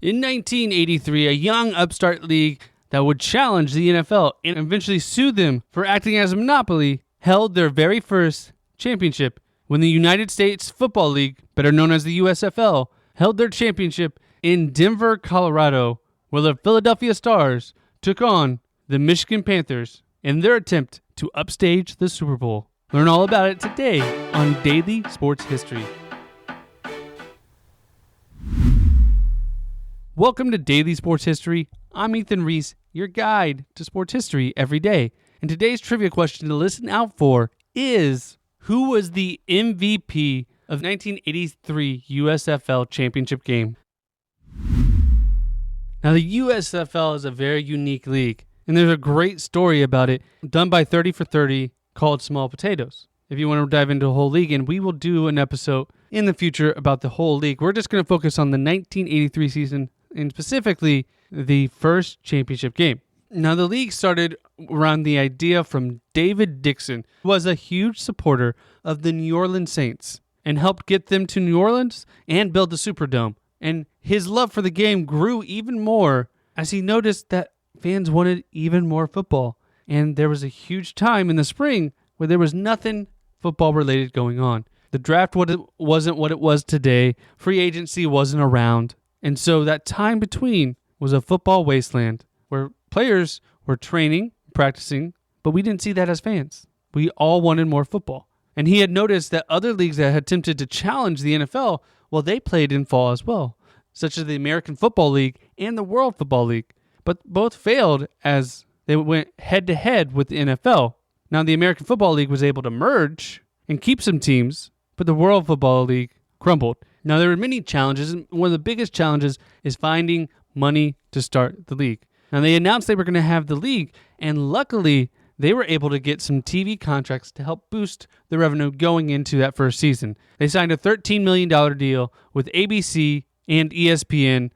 In 1983, a young upstart league that would challenge the NFL and eventually sue them for acting as a monopoly held their very first championship when the United States Football League, better known as the USFL, held their championship in Denver, Colorado, where the Philadelphia Stars took on the Michigan Panthers in their attempt to upstage the Super Bowl. Learn all about it today on Daily Sports History. Welcome to Daily Sports History. I'm Ethan Reese, your guide to sports history every day. And today's trivia question to listen out for is, who was the MVP of 1983 USFL Championship game? Now, the USFL is a very unique league, and there's a great story about it done by 30 for 30 called Small Potatoes. If you want to dive into the whole league, and we will do an episode in the future about the whole league, we're just going to focus on the 1983 season and specifically the first championship game. Now, the league started around the idea from David Dixon, who was a huge supporter of the New Orleans Saints and helped get them to New Orleans and build the Superdome. And his love for the game grew even more as he noticed that fans wanted even more football. And there was a huge time in the spring where there was nothing football related going on. The draft wasn't what it was today. Free agency wasn't around. And so that time between was a football wasteland where players were training, practicing, but we didn't see that as fans. We all wanted more football. And he had noticed that other leagues that had attempted to challenge the NFL, well, they played in fall as well, such as the American Football League and the World Football League. But both failed as they went head-to-head with the NFL. Now, the American Football League was able to merge and keep some teams, but the World Football League crumbled. Now, there were many challenges, and one of the biggest challenges is finding money to start the league. Now, they announced they were going to have the league, and luckily, they were able to get some TV contracts to help boost the revenue going into that first season. They signed a $13 million deal with ABC and ESPN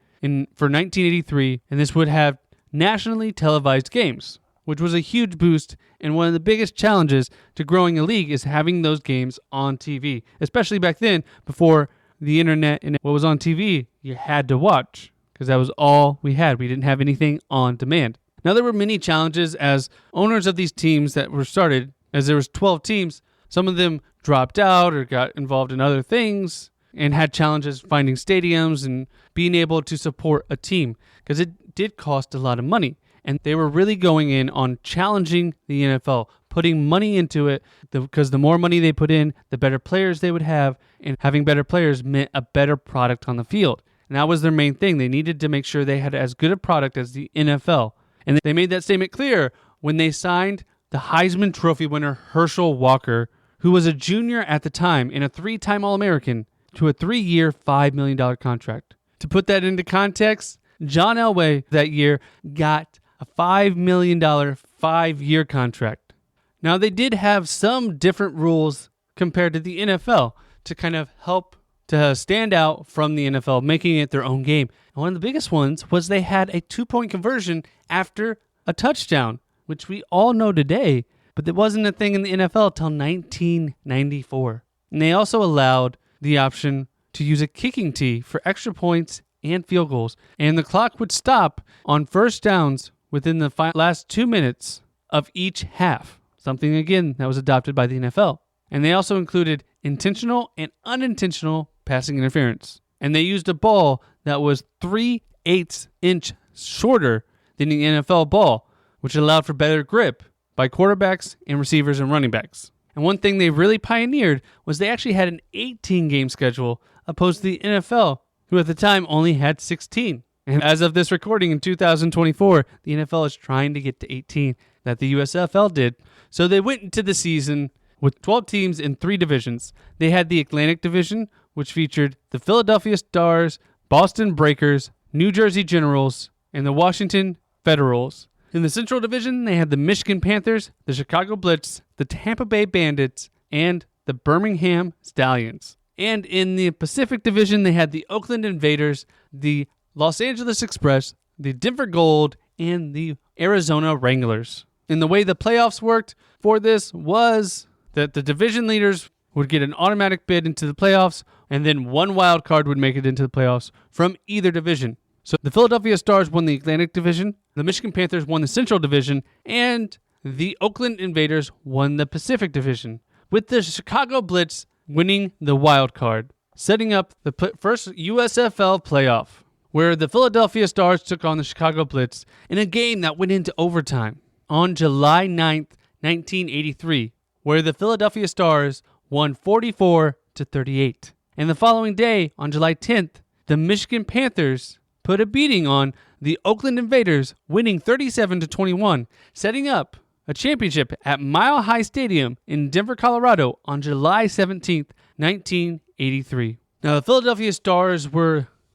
for 1983, and this would have nationally televised games, which was a huge boost, and one of the biggest challenges to growing a league is having those games on TV, especially back then before the internet and what was on TV, you had to watch because that was all we had. We didn't have anything on demand. Now, there were many challenges as owners of these teams that were started, as there was 12 teams. Some of them dropped out or got involved in other things and had challenges finding stadiums and being able to support a team because it did cost a lot of money. And they were really going in on challenging the NFL, putting money into it, because the more money they put in, the better players they would have, and having better players meant a better product on the field. And that was their main thing. They needed to make sure they had as good a product as the NFL. And they made that statement clear when they signed the Heisman Trophy winner Herschel Walker, who was a junior at the time and a 3-time All-American, to a 3-year, $5 million contract. To put that into context, John Elway that year got a $5 million 5-year contract. Now, they did have some different rules compared to the NFL to kind of help to stand out from the NFL, making it their own game. And one of the biggest ones was they had a 2-point conversion after a touchdown, which we all know today, but it wasn't a thing in the NFL until 1994. And they also allowed the option to use a kicking tee for extra points and field goals. And the clock would stop on first downs within the last 2 minutes of each half, something, again, that was adopted by the NFL. And they also included intentional and unintentional passing interference. And they used a ball that was 3/8 inch shorter than the NFL ball, which allowed for better grip by quarterbacks and receivers and running backs. And one thing they really pioneered was they actually had an 18-game schedule opposed to the NFL, who at the time only had 16. And as of this recording in 2024, the NFL is trying to get to 18 that the USFL did. So they went into the season with 12 teams in 3 divisions. They had the Atlantic Division, which featured the Philadelphia Stars, Boston Breakers, New Jersey Generals, and the Washington Federals. In the Central Division, they had the Michigan Panthers, the Chicago Blitz, the Tampa Bay Bandits, and the Birmingham Stallions. And in the Pacific Division, they had the Oakland Invaders, the Los Angeles Express, the Denver Gold, and the Arizona Wranglers. And the way the playoffs worked for this was that the division leaders would get an automatic bid into the playoffs, and then one wild card would make it into the playoffs from either division. So the Philadelphia Stars won the Atlantic Division, the Michigan Panthers won the Central Division, and the Oakland Invaders won the Pacific Division, with the Chicago Blitz winning the wild card, setting up the first USFL playoff, where the Philadelphia Stars took on the Chicago Blitz in a game that went into overtime on July 9th, 1983, where the Philadelphia Stars won 44-38. And the following day, on July 10th, the Michigan Panthers put a beating on the Oakland Invaders, winning 37-21, setting up a championship at Mile High Stadium in Denver, Colorado on July 17th, 1983. Now, the Philadelphia Stars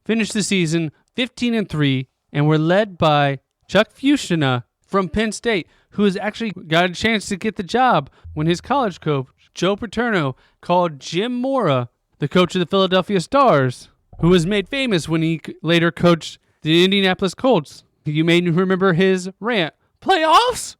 finished the season 15-3 and were led by Chuck Fuchsia from Penn State, who has actually got a chance to get the job when his college coach, Joe Paterno, called Jim Mora, the coach of the Philadelphia Stars, who was made famous when he later coached the Indianapolis Colts. You may remember his rant, playoffs?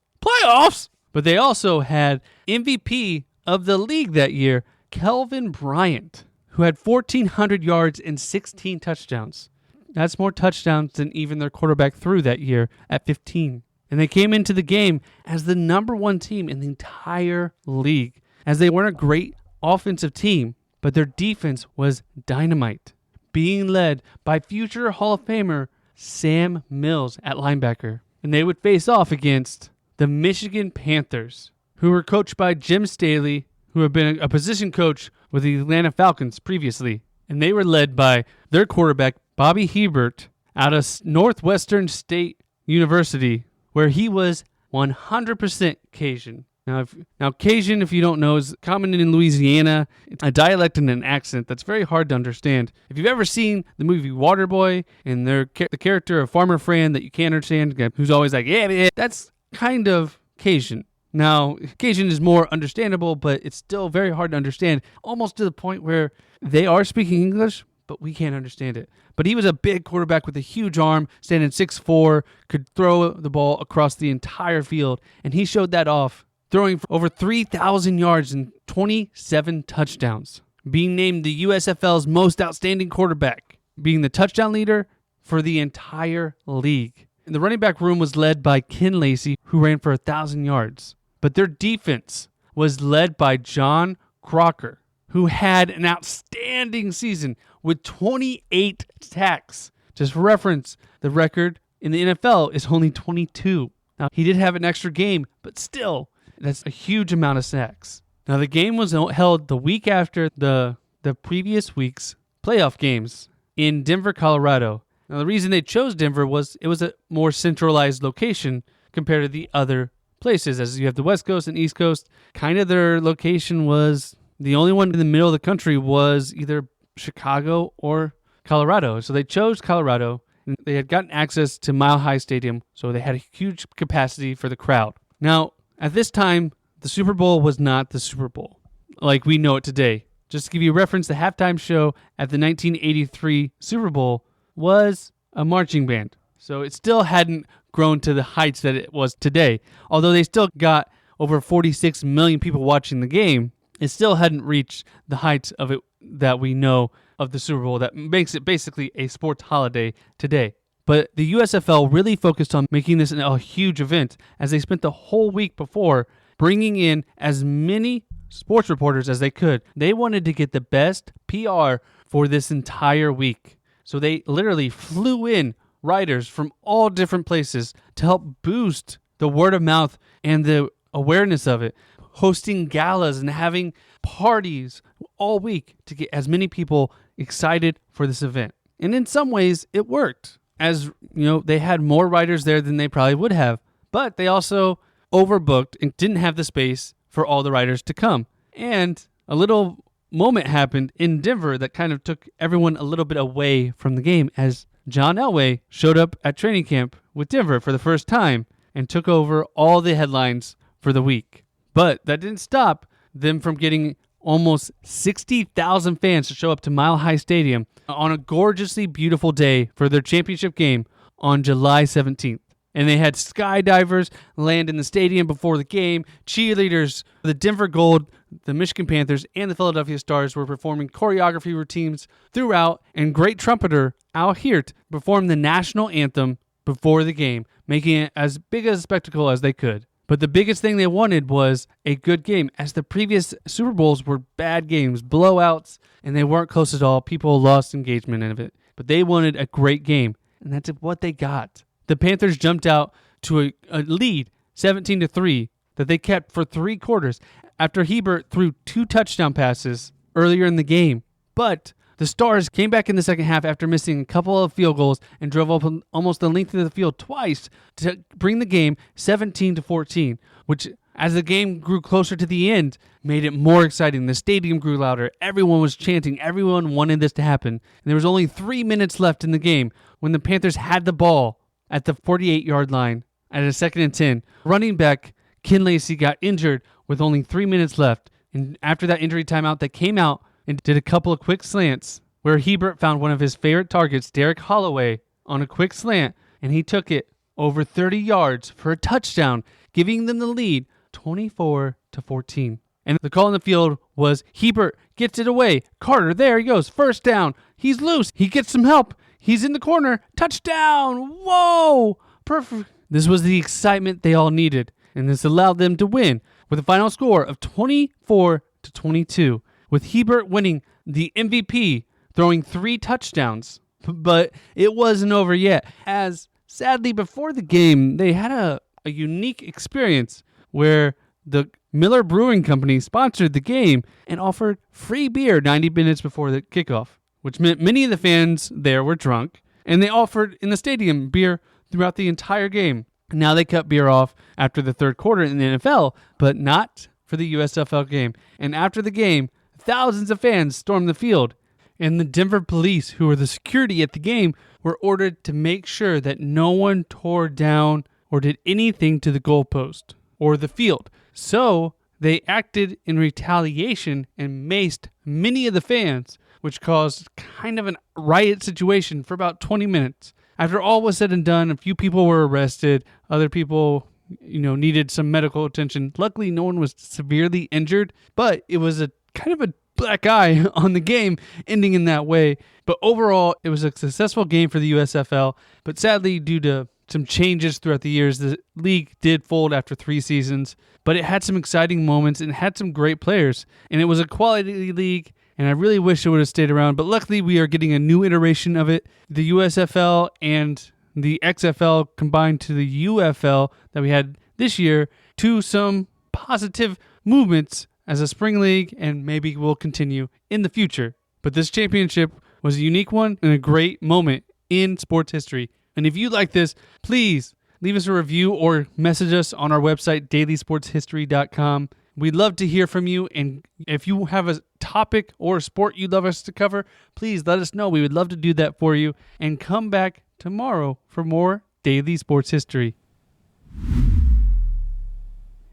But they also had MVP of the league that year, Kelvin Bryant, who had 1,400 yards and 16 touchdowns. That's more touchdowns than even their quarterback threw that year at 15. And they came into the game as the number one team in the entire league, as they weren't a great offensive team, but their defense was dynamite, being led by future Hall of Famer Sam Mills at linebacker. And they would face off against the Michigan Panthers, who were coached by Jim Staley, who had been a position coach with the Atlanta Falcons previously. And they were led by their quarterback, Bobby Hebert, out of Northwestern State University, where he was 100% Cajun. Now, Cajun, if you don't know, is common in Louisiana. It's a dialect and an accent that's very hard to understand. If you've ever seen the movie Waterboy and the character of Farmer Fran that you can't understand, who's always like, yeah, that's kind of Cajun. Now, Cajun is more understandable, but it's still very hard to understand, almost to the point where they are speaking English, but we can't understand it. But he was a big quarterback with a huge arm, standing 6'4", could throw the ball across the entire field, and he showed that off, throwing for over 3,000 yards and 27 touchdowns, being named the USFL's most outstanding quarterback, being the touchdown leader for the entire league. And the running back room was led by Ken Lacey, who ran for 1,000 yards. But their defense was led by John Crocker, who had an outstanding season with 28 sacks. Just for reference, the record in the NFL is only 22. Now, he did have an extra game, but still, that's a huge amount of sacks. Now, the game was held the week after the previous week's playoff games in Denver, Colorado. Now, the reason they chose Denver was it was a more centralized location compared to the other places. As you have the West Coast and East Coast, kind of their location was the only one in the middle of the country was either Chicago or Colorado. So they chose Colorado. And they had gotten access to Mile High Stadium, so they had a huge capacity for the crowd. Now, at this time, the Super Bowl was not the Super Bowl like we know it today. Just to give you a reference, the halftime show at the 1983 Super Bowl was a marching band. So it still hadn't grown to the heights that it was today. Although they still got over 46 million people watching the game, it still hadn't reached the heights of it that we know of the Super Bowl that makes it basically a sports holiday today. But the USFL really focused on making this a huge event, as they spent the whole week before bringing in as many sports reporters as they could. They wanted to get the best PR for this entire week. So they literally flew in writers from all different places to help boost the word of mouth and the awareness of it, hosting galas and having parties all week to get as many people excited for this event. And in some ways, it worked. As you know, they had more writers there than they probably would have, but they also overbooked and didn't have the space for all the writers to come. And a little moment happened in Denver that kind of took everyone a little bit away from the game, as John Elway showed up at training camp with Denver for the first time and took over all the headlines for the week. But that didn't stop them from getting almost 60,000 fans to show up to Mile High Stadium on a gorgeously beautiful day for their championship game on July 17th. And they had skydivers land in the stadium before the game. Cheerleaders, the Denver Gold, the Michigan Panthers, and the Philadelphia Stars were performing choreography routines throughout. And great trumpeter Al Hirt performed the national anthem before the game, making it as big a spectacle as they could. But the biggest thing they wanted was a good game, as the previous Super Bowls were bad games, blowouts, and they weren't close at all. People lost engagement in it. But they wanted a great game, and that's what they got. The Panthers jumped out to a lead, 17-3, that they kept for 3 quarters after Hebert threw 2 touchdown passes earlier in the game. But the Stars came back in the second half after missing a couple of field goals and drove up almost the length of the field twice to bring the game 17-14, which, as the game grew closer to the end, made it more exciting. The stadium grew louder. Everyone was chanting. Everyone wanted this to happen. And there was only 3 minutes left in the game when the Panthers had the ball at the 48-yard line at a 2nd and 10. Running back Ken Lacey got injured with only 3 minutes left. And after that injury timeout, they came out and did a couple of quick slants where Hebert found one of his favorite targets, Derek Holloway, on a quick slant, and he took it over 30 yards for a touchdown, giving them the lead 24-14. And the call in the field was Hebert gets it away. Carter, there he goes. First down. He's loose. He gets some help. He's in the corner. Touchdown. Whoa. Perfect. This was the excitement they all needed, and this allowed them to win with a final score of 24-22, with Hebert winning the MVP, throwing 3 touchdowns. But it wasn't over yet, as sadly before the game, they had a unique experience where the Miller Brewing Company sponsored the game and offered free beer 90 minutes before the kickoff, which meant many of the fans there were drunk, and they offered in the stadium beer throughout the entire game. Now they cut beer off after the third quarter in the NFL, but not for the USFL game. And after the game, thousands of fans stormed the field, and the Denver police, who were the security at the game, were ordered to make sure that no one tore down or did anything to the goalpost or the field. So they acted in retaliation and maced many of the fans, which caused kind of a riot situation for about 20 minutes. After all was said and done, a few people were arrested. Other people, needed some medical attention. Luckily, no one was severely injured, but it was a kind of a black eye on the game ending in that way. But overall, it was a successful game for the USFL. But sadly, due to some changes throughout the years, the league did fold after 3 seasons. But it had some exciting moments and had some great players. And it was a quality league, and I really wish it would have stayed around. But luckily, we are getting a new iteration of it. The USFL and the XFL combined to the UFL that we had this year, to some positive movements as a spring league, and maybe will continue in the future. But this championship was a unique one and a great moment in sports history. And if you like this, please leave us a review or message us on our website, dailysportshistory.com. We'd love to hear from you, and if you have a topic or a sport you'd love us to cover, please let us know. We would love to do that for you. And come back tomorrow for more Daily Sports History.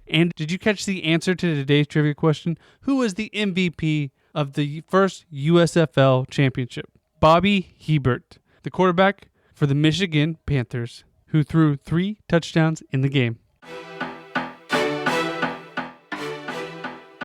And did you catch the answer to today's trivia question? Who was the MVP of the first USFL Championship? Bobby Hebert, the quarterback for the Michigan Panthers, who threw 3 touchdowns in the game.